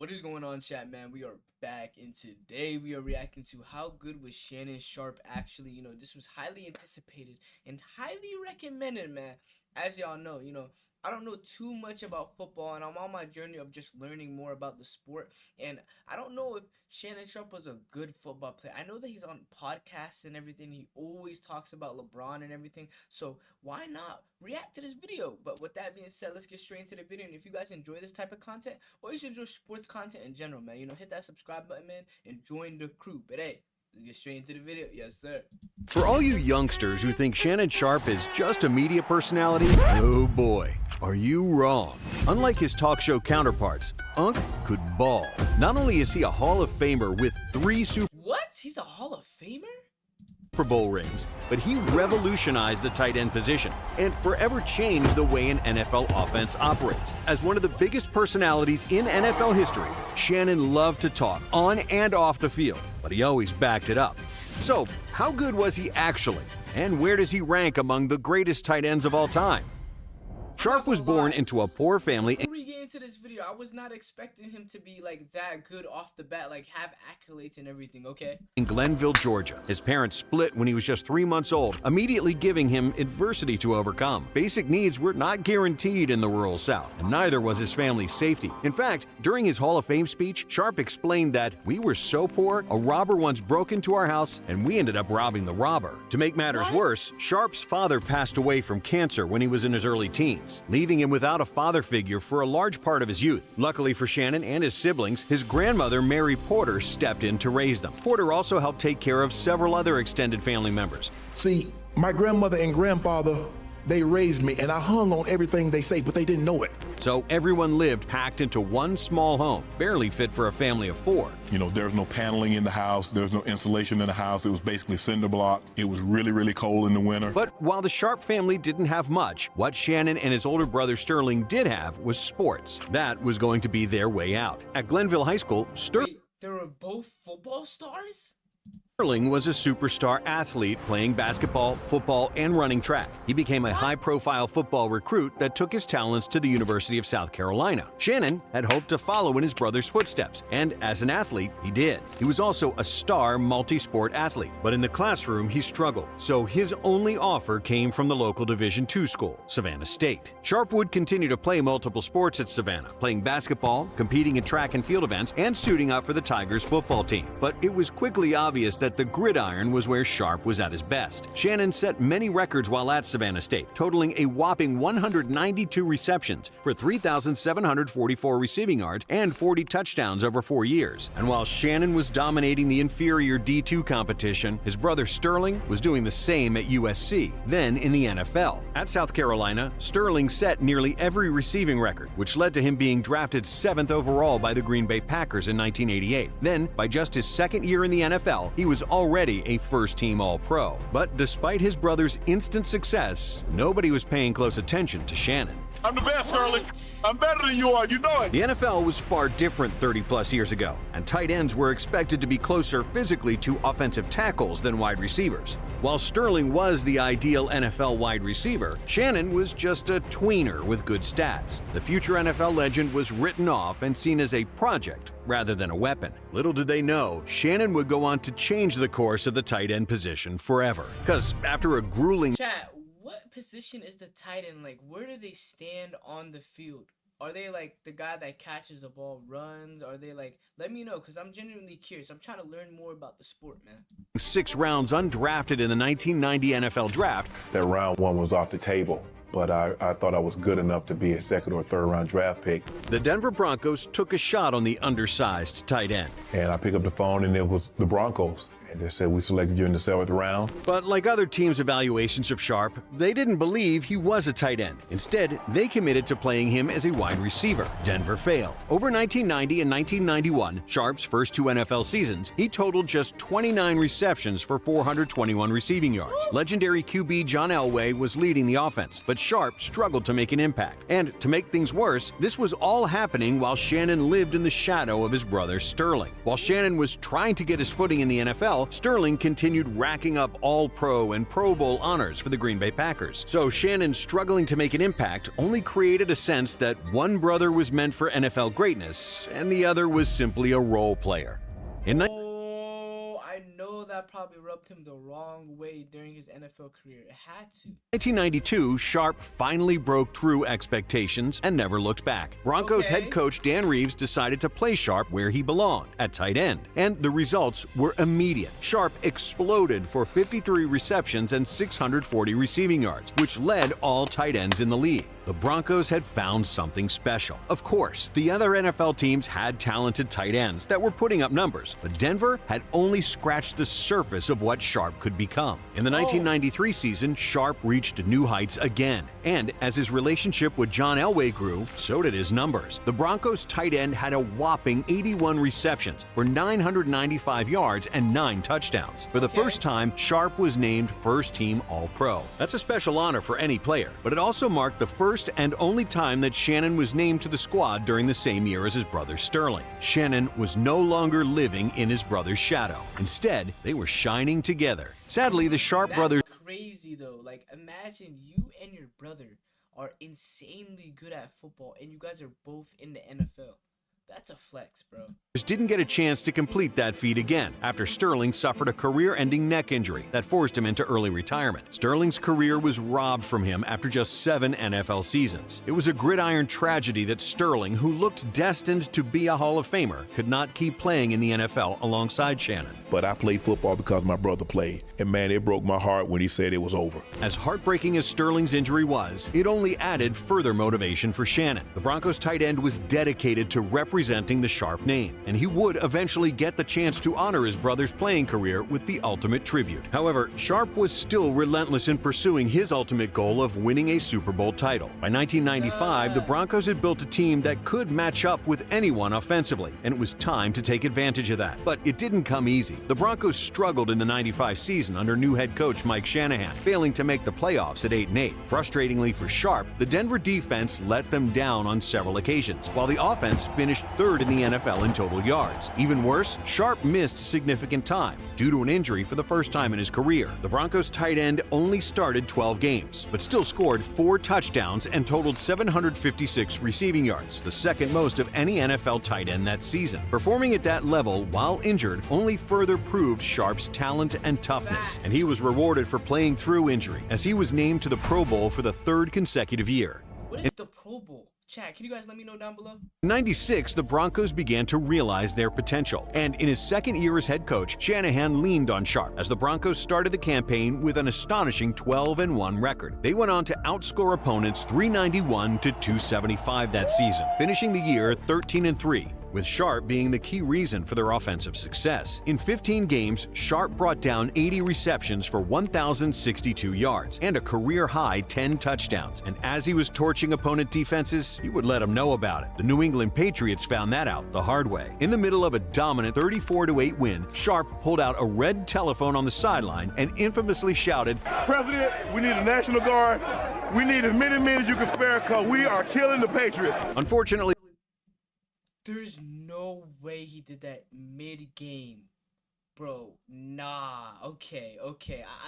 What is going on, chat, man? We are back, and today we are reacting to how good was Shannon Sharpe actually. This was highly anticipated and highly recommended, man. As y'all know, I don't know too much about football, and I'm on my journey of just learning more about the sport. And I don't know if Shannon Sharpe was a good football player. I know that he's on podcasts and everything. He always talks about LeBron and everything. So why not react to this video? But with that being said, let's get straight into the video. And if you guys enjoy this type of content, or you should enjoy sports content in general, man, hit that subscribe button, man, and join the crew. But hey, let's get straight into the video. Yes, sir. For all you youngsters who think Shannon Sharpe is just a media personality, oh boy, are you wrong. Unlike his talk show counterparts, Unc could ball. Not only is he a Hall of Famer with 3 What? He's a Hall of Famer? Super Bowl rings, but he revolutionized the tight end position and forever changed the way an NFL offense operates. As one of the biggest personalities in NFL history, Shannon loved to talk on and off the field, but he always backed it up. So, how good was he actually? And where does he rank among the greatest tight ends of all time? Sharpe was born into a poor family. Before we get into this video, I was not expecting him to be like that good off the bat, like have accolades and everything, okay? In Glenville, Georgia. His parents split when he was just 3 months old, immediately giving him adversity to overcome. Basic needs were not guaranteed in the rural South, and neither was his family's safety. In fact, during his Hall of Fame speech, Sharpe explained that we were so poor, a robber once broke into our house, and we ended up robbing the robber. To make matters worse, Sharpe's father passed away from cancer when he was in his early teens, leaving him without a father figure for a large part of his youth. Luckily for Shannon and his siblings, his grandmother, Mary Porter, stepped in to raise them. Porter also helped take care of several other extended family members. See, my grandmother and grandfather, they raised me, and I hung on everything they say, but they didn't know it. So everyone lived packed into one small home, barely fit for a family of 4. There was no paneling in the house. There was no insulation in the house. It was basically cinder block. It was really, really cold in the winter. But while the Sharpe family didn't have much, what Shannon and his older brother Sterling did have was sports. That was going to be their way out. At Glenville High School, Wait, they were both football stars? Sterling was a superstar athlete playing basketball, football, and running track. He became a high-profile football recruit that took his talents to the University of South Carolina. Shannon had hoped to follow in his brother's footsteps, and as an athlete, he did. He was also a star multi-sport athlete, but in the classroom, he struggled. So his only offer came from the local Division II school, Savannah State. Sharpe would continue to play multiple sports at Savannah, playing basketball, competing in track and field events, and suiting up for the Tigers football team. But it was quickly obvious that the gridiron was where Sharpe was at his best. Shannon set many records while at Savannah State, totaling a whopping 192 receptions for 3,744 receiving yards and 40 touchdowns over 4 years. And while Shannon was dominating the inferior D2 competition, his brother Sterling was doing the same at USC, then in the NFL. At South Carolina, Sterling set nearly every receiving record, which led to him being drafted 7th overall by the Green Bay Packers in 1988. Then, by just his second year in the NFL, he was already a first-team All-Pro. But despite his brother's instant success, nobody was paying close attention to Shannon. I'm the best, Sterling. I'm better than you are. You know it. The NFL was far different 30-plus years ago, and tight ends were expected to be closer physically to offensive tackles than wide receivers. While Sterling was the ideal NFL wide receiver, Shannon was just a tweener with good stats. The future NFL legend was written off and seen as a project rather than a weapon. Little did they know, Shannon would go on to change the course of the tight end position forever. Because after a grueling Chat, what position is the tight end? Like, where do they stand on the field? Are they like the guy that catches the ball, runs? Are they like, let me know, because I'm genuinely curious. I'm trying to learn more about the sport, man. 6 rounds undrafted in the 1990 NFL Draft, That round 1 was off the table, but I thought I was good enough to be a 2nd or 3rd round draft pick. the Denver Broncos took a shot on the undersized tight end. And I picked up the phone, and it was the Broncos. And they said, we selected you in the 7th round. But like other teams' evaluations of Sharpe, they didn't believe he was a tight end. Instead, they committed to playing him as a wide receiver. Denver failed. Over 1990 and 1991, Sharpe's first 2 NFL seasons, he totaled just 29 receptions for 421 receiving yards. Legendary QB John Elway was leading the offense, but Sharpe struggled to make an impact. And to make things worse, this was all happening while Shannon lived in the shadow of his brother Sterling. While Shannon was trying to get his footing in the NFL, Meanwhile, Sterling continued racking up All-Pro and Pro Bowl honors for the Green Bay Packers. So Shannon struggling to make an impact only created a sense that one brother was meant for NFL greatness and the other was simply a role player. I know that probably rubbed him the wrong way during his NFL career. It had to. 1992, Sharpe finally broke through expectations and never looked back. Broncos head coach Dan Reeves decided to play Sharpe where he belonged, at tight end, and the results were immediate. Sharpe exploded for 53 receptions and 640 receiving yards, which led all tight ends in the league. The Broncos had found something special. Of course, the other NFL teams had talented tight ends that were putting up numbers, but Denver had only scratched the surface of what Sharpe could become. In the 1993 season, Sharpe reached new heights again, and as his relationship with John Elway grew, so did his numbers. The Broncos tight end had a whopping 81 receptions for 995 yards and 9 touchdowns. For the first time, Sharpe was named first-team All-Pro. That's a special honor for any player, but it also marked the first and only time that Shannon was named to the squad during the same year as his brother Sterling. Shannon was no longer living in his brother's shadow. Instead, they were shining together. Sadly, the Sharpe brothers... That's crazy though. Like, imagine you and your brother are insanely good at football and you guys are both in the NFL. That's a flex, bro. Didn't get a chance to complete that feat again after Sterling suffered a career-ending neck injury that forced him into early retirement. Sterling's career was robbed from him after just 7 NFL seasons. It was a gridiron tragedy that Sterling, who looked destined to be a Hall of Famer, could not keep playing in the NFL alongside Shannon. But I played football because my brother played. And man, it broke my heart when he said it was over. As heartbreaking as Sterling's injury was, it only added further motivation for Shannon. The Broncos tight end was dedicated to representing the Sharpe name, and he would eventually get the chance to honor his brother's playing career with the ultimate tribute. However, Sharpe was still relentless in pursuing his ultimate goal of winning a Super Bowl title. By 1995, the Broncos had built a team that could match up with anyone offensively, and it was time to take advantage of that. But it didn't come easy. The Broncos struggled in the 95 season under new head coach Mike Shanahan, failing to make the playoffs at 8-8. Frustratingly for Sharpe, the Denver defense let them down on several occasions, while the offense finished third in the NFL in total yards. Even worse, Sharpe missed significant time due to an injury for the first time in his career. The Broncos tight end only started 12 games, but still scored 4 touchdowns and totaled 756 receiving yards, the second most of any NFL tight end that season. Performing at that level while injured only further proved Sharpe's talent and toughness, and he was rewarded for playing through injury, as he was named to the Pro Bowl for the 3rd consecutive year. What is the Pro Bowl? Chat, can you guys let me know down below? In '96, the Broncos began to realize their potential, and in his second year as head coach, Shanahan leaned on Sharpe as the Broncos started the campaign with an astonishing 12-1 record. They went on to outscore opponents 391 to 275 that season, finishing the year 13-3. With Sharpe being the key reason for their offensive success. In 15 games, Sharpe brought down 80 receptions for 1,062 yards and a career-high 10 touchdowns. And as he was torching opponent defenses, he would let them know about it. The New England Patriots found that out the hard way. In the middle of a dominant 34-8 win, Sharpe pulled out a red telephone on the sideline and infamously shouted, President, we need a National Guard. We need as many men as you can spare because we are killing the Patriots. Unfortunately, There's no way he did that mid-game. Bro, nah. Okay.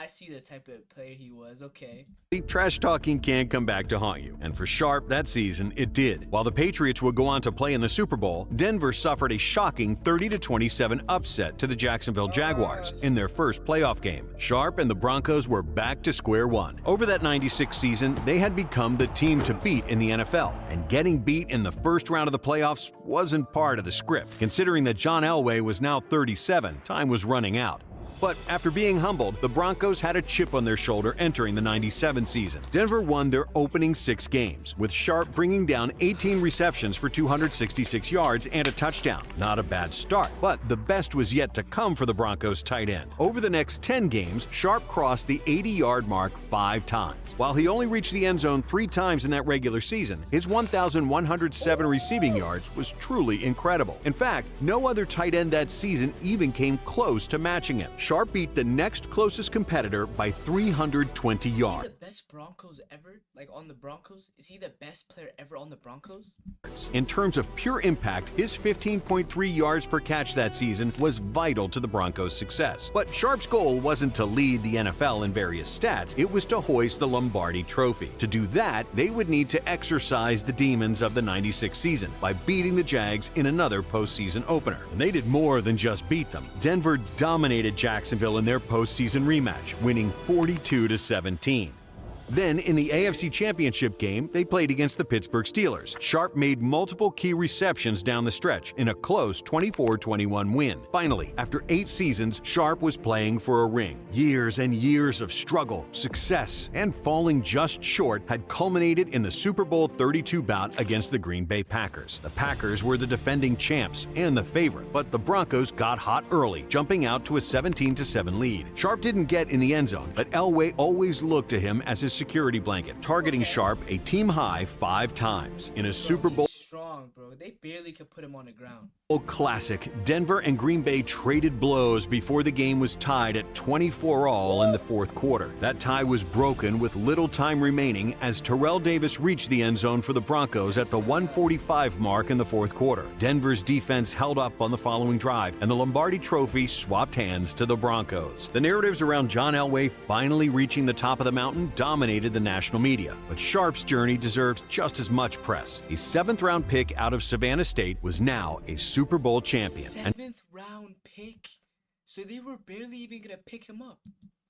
I see the type of player he was. Okay. trash talking can come back to haunt you. And for Sharpe, that season, it did. While the Patriots would go on to play in the Super Bowl, Denver suffered a shocking 30-27 upset to the Jacksonville Jaguars in their first playoff game. Sharpe and the Broncos were back to square one. Over that 96 season, they had become the team to beat in the NFL, and getting beat in the first round of the playoffs wasn't part of the script. Considering that John Elway was now 37, time was running out. But after being humbled, the Broncos had a chip on their shoulder entering the 97 season. Denver won their opening 6 games, with Sharpe bringing down 18 receptions for 266 yards and a touchdown. Not a bad start, but the best was yet to come for the Broncos tight end. Over the next 10 games, Sharpe crossed the 80-yard mark 5 times. While he only reached the end zone 3 times in that regular season, his 1,107 receiving yards was truly incredible. In fact, no other tight end that season even came close to matching him. Sharpe beat the next closest competitor by 320 yards. best Broncos ever? Like on the Broncos? Is he the best player ever on the Broncos? In terms of pure impact, his 15.3 yards per catch that season was vital to the Broncos' success. But Sharpe's goal wasn't to lead the NFL in various stats, it was to hoist the Lombardi Trophy. To do that, they would need to exorcise the demons of the '96 season by beating the Jags in another postseason opener. And they did more than just beat them. Denver dominated Jacksonville in their postseason rematch, winning 42-17. Then, in the AFC Championship game, they played against the Pittsburgh Steelers. Sharpe made multiple key receptions down the stretch in a close 24-21 win. Finally, after 8 seasons, Sharpe was playing for a ring. Years and years of struggle, success, and falling just short had culminated in the Super Bowl 32 bout against the Green Bay Packers. The Packers were the defending champs and the favorite, but the Broncos got hot early, jumping out to a 17-7 lead. Sharpe didn't get in the end zone, but Elway always looked to him as his security blanket, targeting Sharpe a team-high 5 times. In a Super Bowl strong, bro. They barely could put him on the ground. Classic, Denver and Green Bay traded blows before the game was tied at 24-all in the fourth quarter. That tie was broken with little time remaining as Terrell Davis reached the end zone for the Broncos at the 1:45 mark in the fourth quarter. Denver's defense held up on the following drive, and the Lombardi Trophy swapped hands to the Broncos. The narratives around John Elway finally reaching the top of the mountain dominated the national media, but Sharpe's journey deserved just as much press. A 7th-round pick out of Savannah State was now a Super Bowl champion. 7th round pick? So they were barely even going to pick him up.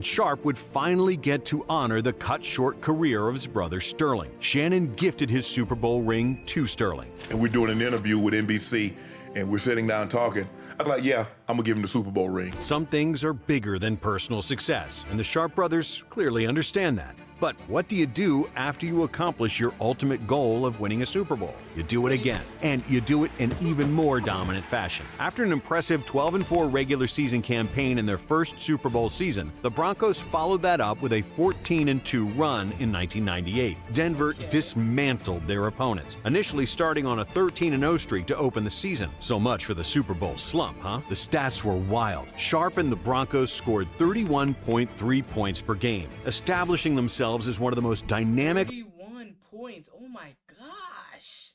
Sharpe would finally get to honor the cut-short career of his brother Sterling. Shannon gifted his Super Bowl ring to Sterling. And we're doing an interview with NBC, and we're sitting down talking. I was like, yeah, I'm going to give him the Super Bowl ring. Some things are bigger than personal success, and the Sharpe brothers clearly understand that. But what do you do after you accomplish your ultimate goal of winning a Super Bowl? You do it again, and you do it in even more dominant fashion. After an impressive 12-4 regular season campaign in their first Super Bowl season, the Broncos followed that up with a 14-2 run in 1998. Denver dismantled their opponents, initially starting on a 13-0 streak to open the season. So much for the Super Bowl slump, huh? The stats were wild. Sharpe and the Broncos scored 31.3 points per game, establishing themselves as one of the most dynamic 31 points. Oh my gosh.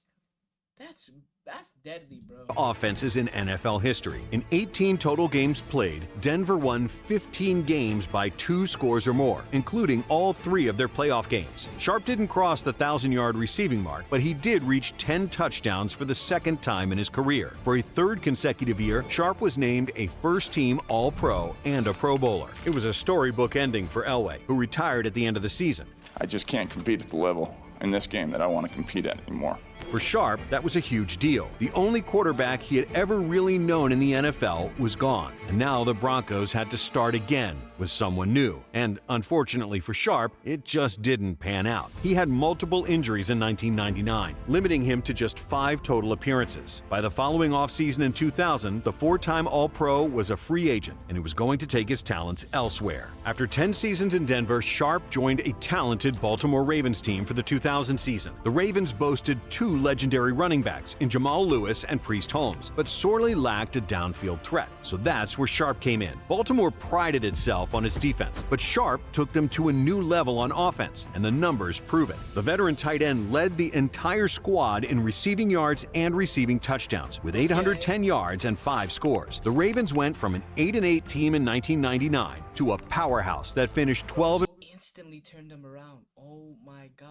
That's deadly, bro. offenses in NFL history. In 18 total games played, Denver won 15 games by 2 scores or more, including all 3 of their playoff games. Sharpe didn't cross the 1,000-yard receiving mark, but he did reach 10 touchdowns for the second time in his career. For a 3rd consecutive year, Sharpe was named a first-team All-Pro and a Pro Bowler. It was a storybook ending for Elway, who retired at the end of the season. I just can't compete at the level in this game that I want to compete at anymore. For Sharpe, that was a huge deal. The only quarterback he had ever really known in the NFL was gone, and now the Broncos had to start again with someone new. And unfortunately for Sharpe, it just didn't pan out. He had multiple injuries in 1999, limiting him to just 5 total appearances. By the following offseason in 2000, the 4-time All-Pro was a free agent, and he was going to take his talents elsewhere. After 10 seasons in Denver, Sharpe joined a talented Baltimore Ravens team for the 2000 season. The Ravens boasted 2 legendary running backs in Jamal Lewis and Priest Holmes, but sorely lacked a downfield threat. So that's where Sharpe came in. Baltimore prided itself on its defense, but Sharpe took them to a new level on offense, and the numbers prove it. The veteran tight end led the entire squad in receiving yards and receiving touchdowns, with 810 yards and 5 scores. The Ravens went from an 8-8 team in 1999 to a powerhouse that finished 12 Instantly turned them around. Oh my gosh.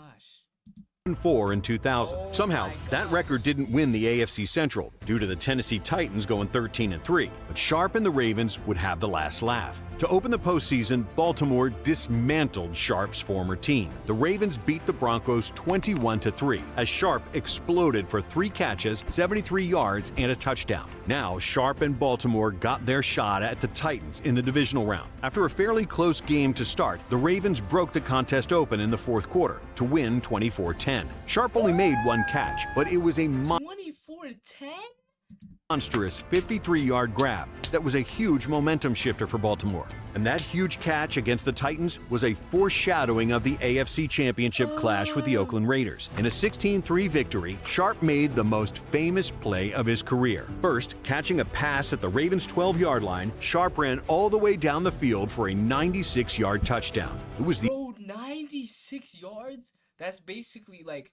4 in 2000. Somehow, that record didn't win the AFC Central due to the Tennessee Titans going 13-3, but Sharpe and the Ravens would have the last laugh. To open the postseason, Baltimore dismantled Sharpe's former team. The Ravens beat the Broncos 21-3 as Sharpe exploded for 3 catches, 73 yards, and a touchdown. Now, Sharpe and Baltimore got their shot at the Titans in the divisional round. After a fairly close game to start, the Ravens broke the contest open in the fourth quarter to win 24-10. Sharpe only made 1 catch, but it was a 24-10? monstrous 53-yard grab that was a huge momentum shifter for Baltimore. And that huge catch against the Titans was a foreshadowing of the AFC Championship clash with the Oakland Raiders. In a 16-3 victory, Sharpe made the most famous play of his career. First, catching a pass at the Ravens' 12-yard line, Sharpe ran all the way down the field for a 96-yard touchdown. It was the 96 6 yards. That's basically like,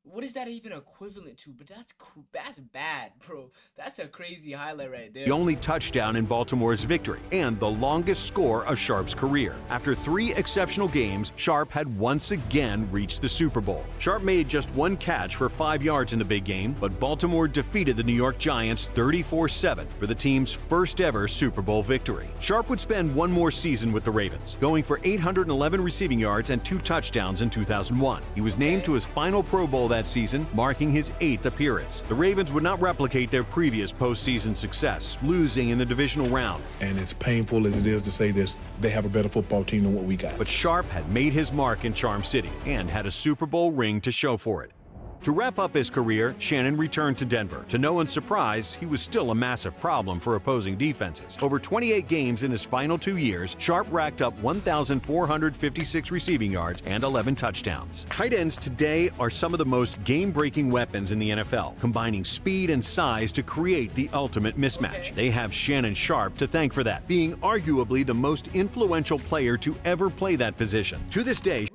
what is that even equivalent to? But that's bad, bro. That's a crazy highlight right there. The only touchdown in Baltimore's victory and the longest score of Sharpe's career. After 3 exceptional games, Sharpe had once again reached the Super Bowl. Sharpe made just 1 catch for 5 yards in the big game, but Baltimore defeated the New York Giants 34-7 for the team's first ever Super Bowl victory. Sharpe would spend 1 more season with the Ravens, going for 811 receiving yards and 2 touchdowns in 2001. He was named to his final Pro Bowl that season, marking his 8th appearance. The Ravens would not replicate their previous postseason success, losing in the divisional round. And as painful as it is to say this, they have a better football team than what we got. But Sharpe had made his mark in Charm City and had a Super Bowl ring to show for it. To wrap up his career, Shannon returned to Denver. To no one's surprise, he was still a massive problem for opposing defenses. Over 28 games in his final 2 years, Sharpe racked up 1,456 receiving yards and 11 touchdowns. Tight ends today are some of the most game-breaking weapons in the NFL, combining speed and size to create the ultimate mismatch. They have Shannon Sharpe to thank for that, being arguably the most influential player to ever play that position. To this day,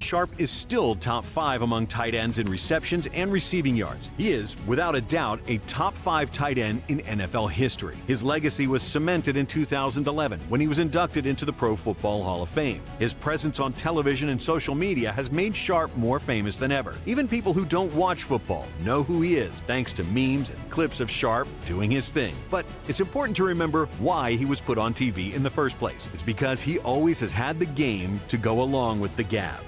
Sharpe is still top 5 among tight ends in receptions and receiving yards. He is, without a doubt, a top 5 tight end in NFL history. His legacy was cemented in 2011 when he was inducted into the Pro Football Hall of Fame. His presence on television and social media has made Sharpe more famous than ever. Even people who don't watch football know who he is, thanks to memes and clips of Sharpe doing his thing. But it's important to remember why he was put on TV in the first place. It's because he always has had the game to go along with the gab.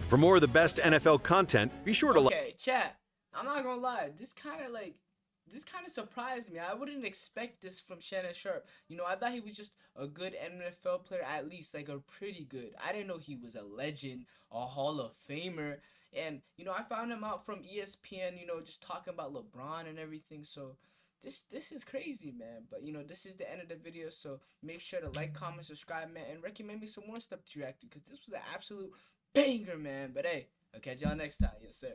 For more of the best NFL content, be sure to Okay, chat. I'm not gonna lie. This kind of surprised me. I wouldn't expect this from Shannon Sharpe. You know, I thought he was just a good NFL player, at least like a pretty good. I didn't know he was a legend, a Hall of Famer. And, you know, I found him out from ESPN, you know, just talking about LeBron and everything. So this is crazy, man. But, you know, this is the end of the video. So make sure to like, comment, subscribe, man, and recommend me some more stuff to react to, because this was an absolute banger, man. But hey, I'll catch y'all next time. Yes, sir.